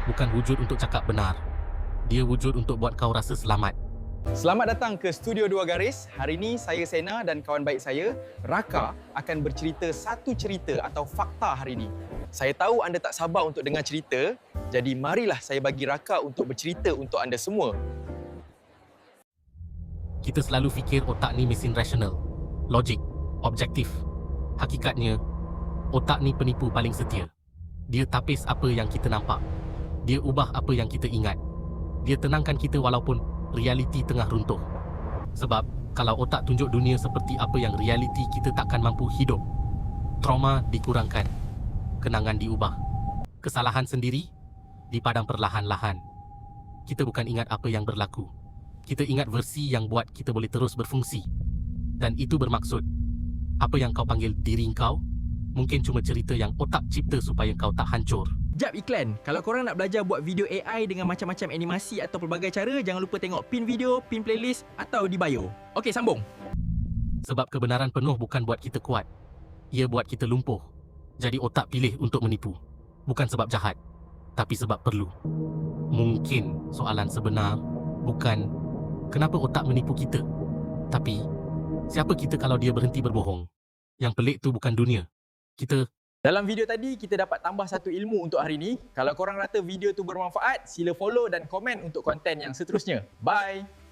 bukan wujud untuk cakap benar. Dia wujud untuk buat kau rasa selamat. Selamat datang ke Studio Dua Garis. Hari ini saya Sena dan kawan baik saya, Raka, akan bercerita satu cerita atau fakta hari ini. Saya tahu anda tak sabar untuk dengar cerita, jadi marilah saya bagi Raka untuk bercerita untuk anda semua. Kita selalu fikir otak ni mesin rasional, logik, objektif. Hakikatnya, otak ni penipu paling setia. Dia tapis apa yang kita nampak. Dia ubah apa yang kita ingat. Dia tenangkan kita walaupun realiti tengah runtuh. Sebab kalau otak tunjuk dunia seperti apa yang realiti, kita takkan mampu hidup. Trauma dikurangkan, kenangan diubah. Kesalahan sendiri dipadam perlahan-lahan. Kita bukan ingat apa yang berlaku. Kita ingat versi yang buat kita boleh terus berfungsi. Dan itu bermaksud, apa yang kau panggil diri kau, mungkin cuma cerita yang otak cipta supaya kau tak hancur. Jap iklan. Kalau korang nak belajar buat video AI dengan macam-macam animasi atau pelbagai cara, jangan lupa tengok pin video, pin playlist atau di bio. Okey, sambung. Sebab kebenaran penuh bukan buat kita kuat. Ia buat kita lumpuh. Jadi otak pilih untuk menipu. Bukan sebab jahat, tapi sebab perlu. Mungkin soalan sebenar bukan kenapa otak menipu kita, tapi siapa kita kalau dia berhenti berbohong. Yang pelik tu bukan dunia. Kita Dalam video tadi, kita dapat tambah satu ilmu untuk hari ini. Kalau korang rasa video tu bermanfaat, sila follow dan komen untuk konten yang seterusnya. Bye!